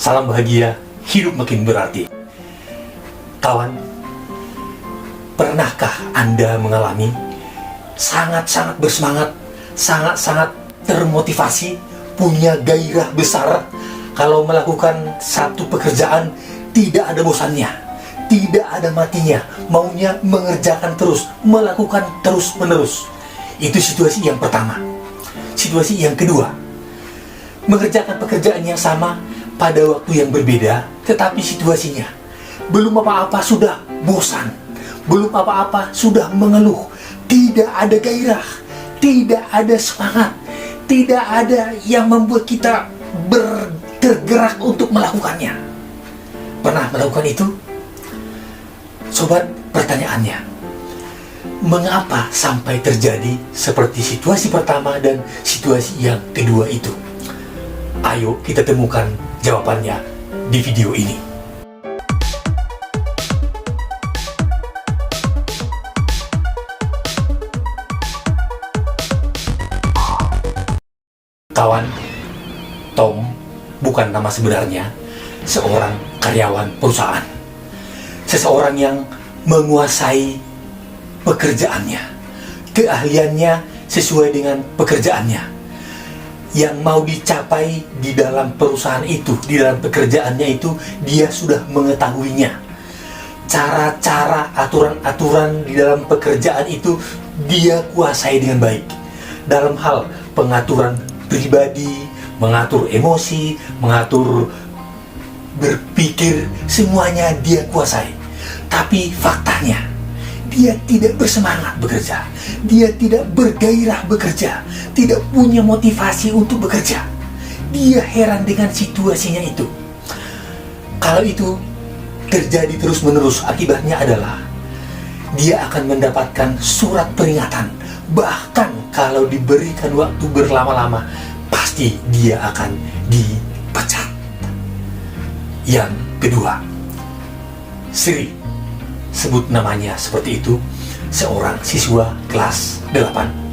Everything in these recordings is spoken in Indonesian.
Salam bahagia, hidup makin berarti. Kawan, pernahkah Anda mengalami sangat-sangat bersemangat, sangat-sangat termotivasi, punya gairah besar kalau melakukan satu pekerjaan, tidak ada bosannya, tidak ada matinya, maunya mengerjakan terus, melakukan terus-menerus. Itu situasi yang pertama. Situasi yang kedua, mengerjakan pekerjaan yang sama pada waktu yang berbeda, tetapi situasinya belum apa-apa sudah bosan, belum apa-apa sudah mengeluh, tidak ada gairah, tidak ada semangat, tidak ada yang membuat kita tergerak untuk melakukannya. Pernah melakukan itu? Sobat, pertanyaannya, mengapa sampai terjadi seperti situasi pertama dan situasi yang kedua itu? Ayo kita temukan jawabannya di video ini. Kawan, Tom bukan nama sebenarnya seorang karyawan perusahaan. Seseorang yang menguasai pekerjaannya, keahliannya sesuai dengan pekerjaannya. Yang mau dicapai di dalam perusahaan itu, di dalam pekerjaannya itu, dia sudah mengetahuinya. Cara-cara, aturan-aturan di dalam pekerjaan itu dia kuasai dengan baik. Dalam hal pengaturan pribadi, mengatur emosi, mengatur berpikir, semuanya dia kuasai. Tapi faktanya, dia tidak bersemangat bekerja, dia tidak bergairah bekerja, tidak punya motivasi untuk bekerja. Dia heran dengan situasinya itu. Kalau itu terjadi terus-menerus, akibatnya adalah dia akan mendapatkan surat peringatan. Bahkan kalau diberikan waktu berlama-lama, pasti dia akan dipecat. Yang kedua, Sri, sebut namanya seperti itu, seorang siswa kelas 8.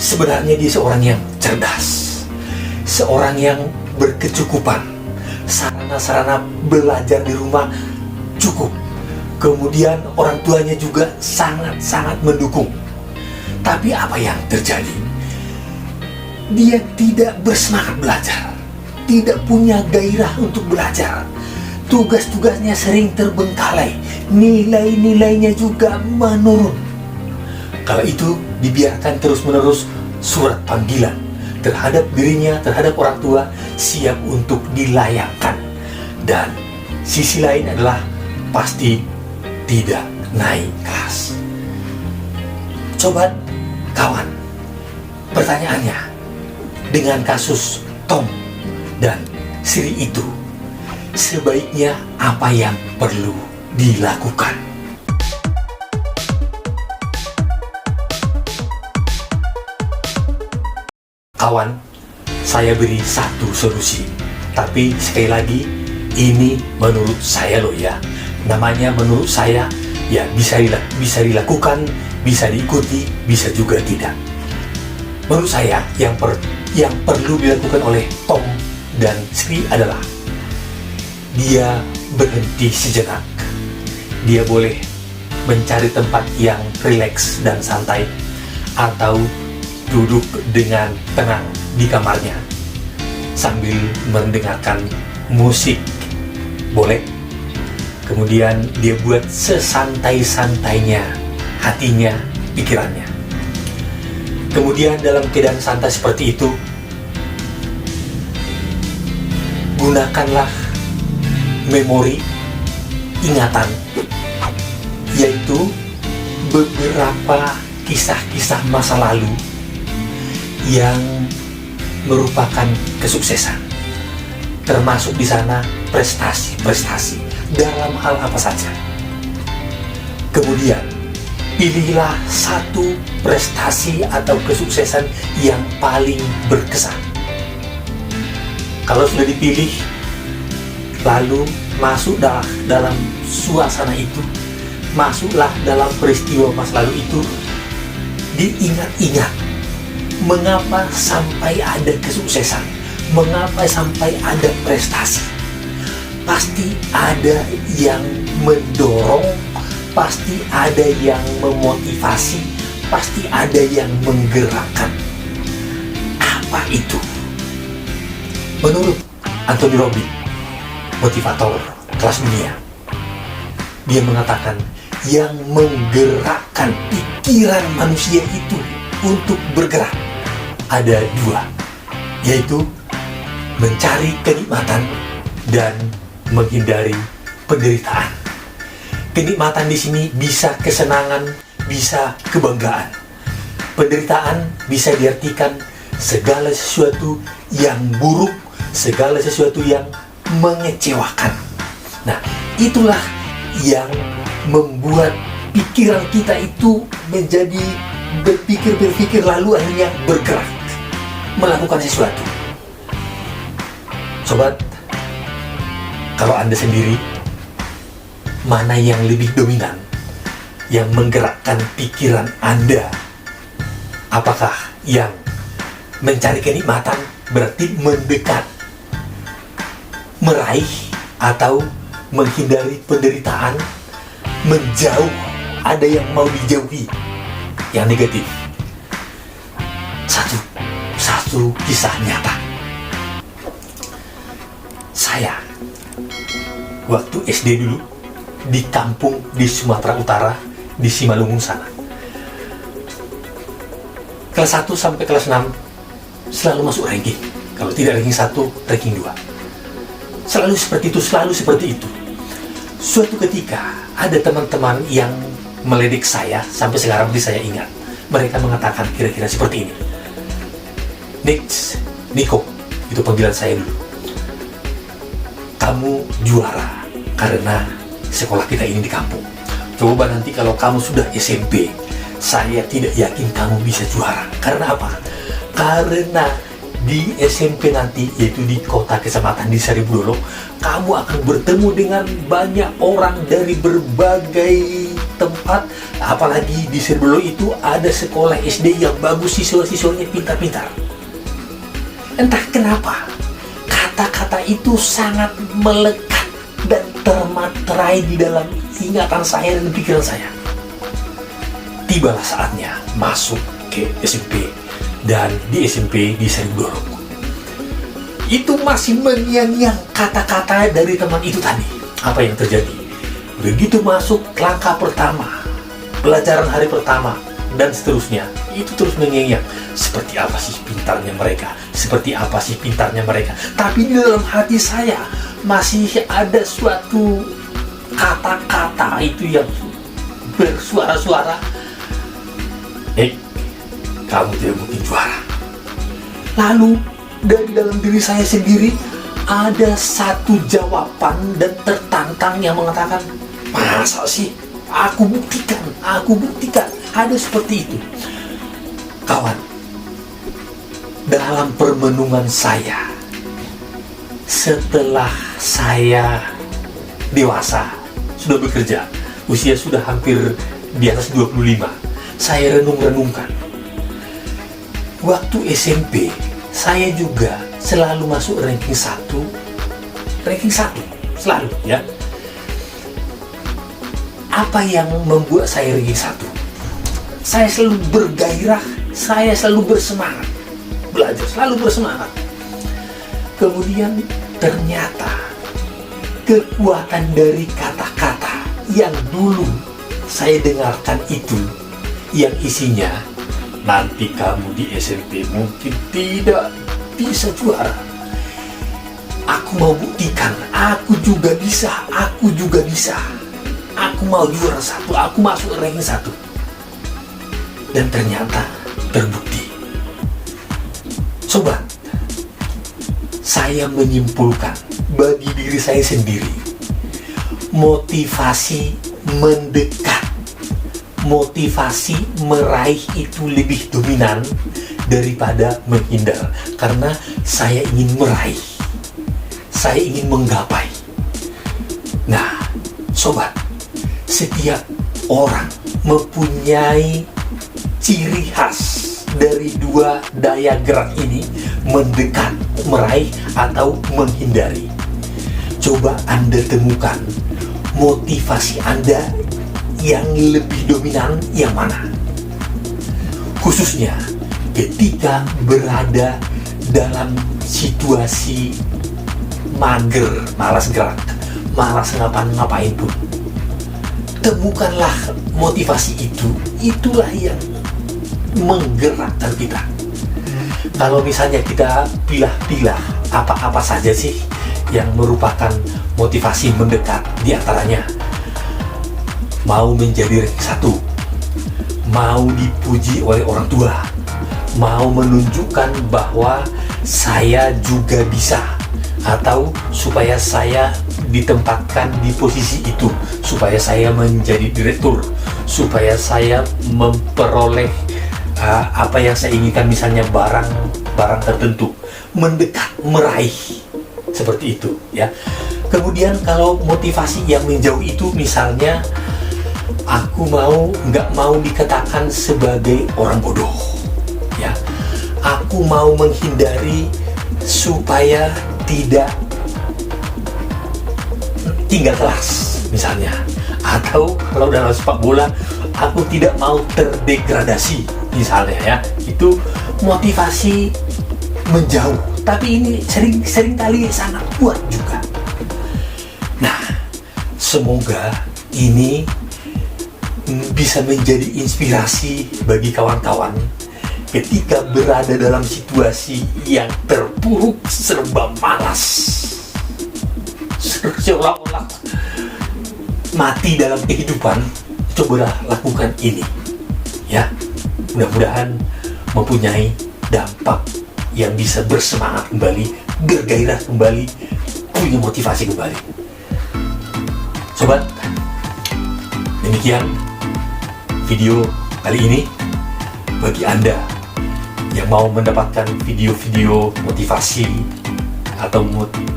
Sebenarnya dia seorang yang cerdas, seorang yang berkecukupan, sarana-sarana belajar di rumah cukup. Kemudian orang tuanya juga sangat-sangat mendukung. Tapi apa yang terjadi? Dia tidak bersemangat belajar, tidak punya gairah untuk belajar. Tugas-tugasnya sering terbengkalai, nilai-nilainya juga menurun. Kalau itu dibiarkan terus-menerus, surat panggilan terhadap dirinya, terhadap orang tua siap untuk dilayangkan. Dan sisi lain adalah pasti tidak naik kelas. Sobat, kawan, pertanyaannya, dengan kasus Tom dan Sri itu, sebaiknya apa yang perlu dilakukan? Kawan, saya beri satu solusi. Tapi sekali lagi, ini menurut saya loh ya. Namanya menurut saya, ya bisa dilakukan, bisa diikuti, bisa juga tidak. Menurut saya, yang perlu dilakukan oleh Tom dan Sri adalah dia berhenti sejenak. Dia boleh mencari tempat yang rileks dan santai, atau duduk dengan tenang di kamarnya sambil mendengarkan musik, boleh. Kemudian dia buat sesantai-santainya hatinya, pikirannya. Kemudian dalam keadaan santai seperti itu, gunakanlah memori, ingatan, yaitu beberapa kisah-kisah masa lalu yang merupakan kesuksesan, termasuk di sana prestasi-prestasi dalam hal apa saja. Kemudian pilihlah satu prestasi atau kesuksesan yang paling berkesan. Kalau sudah dipilih, lalu masuklah dalam suasana itu, masuklah dalam peristiwa masa lalu itu, diingat-ingat mengapa sampai ada kesuksesan, mengapa sampai ada prestasi. pasti ada yang mendorong, pasti ada yang memotivasi, pasti ada yang menggerakkan. Apa itu? Menurut Anthony Robbins, motivator kelas dunia, dia mengatakan yang menggerakkan pikiran manusia itu untuk bergerak ada dua, yaitu mencari kenikmatan dan menghindari penderitaan. Kenikmatan di sini bisa kesenangan, bisa kebanggaan. Penderitaan bisa diartikan segala sesuatu yang buruk, segala sesuatu yang mengecewakan. Nah, itulah yang membuat pikiran kita itu menjadi berpikir lalu akhirnya bergerak melakukan sesuatu. Sobat, kalau Anda sendiri, mana yang lebih dominan yang menggerakkan pikiran Anda? Apakah yang mencari kenikmatan berarti mendekat, meraih, atau menghindari penderitaan, menjauh, ada yang mau dijauhi, yang negatif? Satu kisah nyata. Saya waktu SD dulu di kampung di Sumatera Utara, di Simalungun sana, kelas 1 sampai kelas 6 selalu masuk ranking. Kalau tidak ranking 1, ranking 2. Selalu seperti itu. Suatu ketika ada teman-teman yang meledek saya, sampai sekarang saya ingat. Mereka mengatakan kira-kira seperti ini. Niko, itu panggilan saya dulu. Kamu juara karena sekolah kita ini di kampung. Coba nanti kalau kamu sudah SMP, saya tidak yakin kamu bisa juara. Karena apa? Karena di SMP nanti, yaitu di kota kecamatan di Saribudolo, kamu akan bertemu dengan banyak orang dari berbagai tempat. Apalagi di Saribudolo itu ada sekolah SD yang bagus, siswa-siswanya pintar-pintar. Entah kenapa kata-kata itu sangat melekat dan termaterai di dalam ingatan saya dan pikiran saya. Tibalah saatnya masuk ke SMP, dan di SMP di Saribudolo itu masih menyanyiang kata-kata dari teman itu tadi. Apa yang terjadi? Begitu masuk langkah pertama, pelajaran hari pertama, dan seterusnya, itu terus menyanyiang. Seperti apa sih pintarnya mereka? Seperti apa sih pintarnya mereka? Tapi di dalam hati saya masih ada suatu kata-kata itu yang bersuara-suara, kamu tidak mungkin juara. Lalu dari dalam diri saya sendiri ada satu jawaban dan tertantang yang mengatakan, masa sih? Aku buktikan. Ada seperti itu. Kawan, dalam permenungan saya, setelah saya dewasa, sudah bekerja, usia sudah hampir di atas 25, saya renung-renungkan. Waktu SMP, saya juga selalu masuk ranking 1, selalu ya. Apa yang membuat saya ranking 1? Saya selalu bergairah, saya selalu bersemangat belajar, selalu bersemangat. Kemudian ternyata kekuatan dari kata-kata yang dulu saya dengarkan itu, yang isinya, nanti kamu di SMP mungkin tidak bisa juara. Aku mau buktikan, aku juga bisa. Aku mau juara 1, aku masuk ranking 1. Dan ternyata terbukti. Sobat, saya menyimpulkan bagi diri saya sendiri, motivasi mendekat, motivasi meraih itu lebih dominan daripada menghindar. Karena saya ingin meraih, saya ingin menggapai. Nah, sobat, setiap orang mempunyai ciri khas dari dua daya gerak ini, mendekat, meraih, atau menghindari. coba Anda temukan motivasi Anda yang lebih dominan yang mana. Khususnya ketika berada dalam situasi mager, malas gerak, malas ngapain pun. Temukanlah motivasi itu, itulah yang menggerakkan kita. Kalau misalnya kita pilah-pilah apa-apa saja sih yang merupakan motivasi mendekat, di antaranya mau menjadi ranking 1, mau dipuji oleh orang tua, mau menunjukkan bahwa saya juga bisa, atau supaya saya ditempatkan di posisi itu, supaya saya menjadi direktur, supaya saya memperoleh apa yang saya inginkan, misalnya barang tertentu, mendekat, meraih, seperti itu ya. Kemudian kalau motivasi yang menjauh itu, misalnya aku nggak mau dikatakan sebagai orang bodoh ya, aku mau menghindari supaya tidak tinggal kelas misalnya, atau kalau dalam sepak bola aku tidak mau terdegradasi misalnya ya. Itu motivasi menjauh, tapi ini sering kali sangat kuat juga. Nah, semoga ini bisa menjadi inspirasi bagi kawan-kawan ketika berada dalam situasi yang terpuruk, serba malas, seolah-olah mati dalam kehidupan. Cobalah lakukan ini ya, mudah-mudahan mempunyai dampak yang bisa bersemangat kembali, bergairah kembali, punya motivasi kembali. Sobat, demikian video kali ini. Bagi Anda yang mau mendapatkan video-video motivasi atau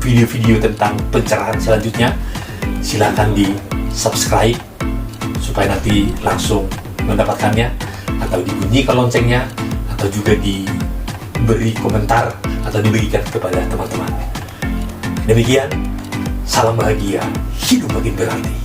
video-video tentang pencerahan selanjutnya, silakan di subscribe supaya nanti langsung mendapatkannya, atau dibunyikan loncengnya, atau juga diberi komentar atau diberikan kepada teman-teman. Demikian, salam bahagia, hidup makin berarti.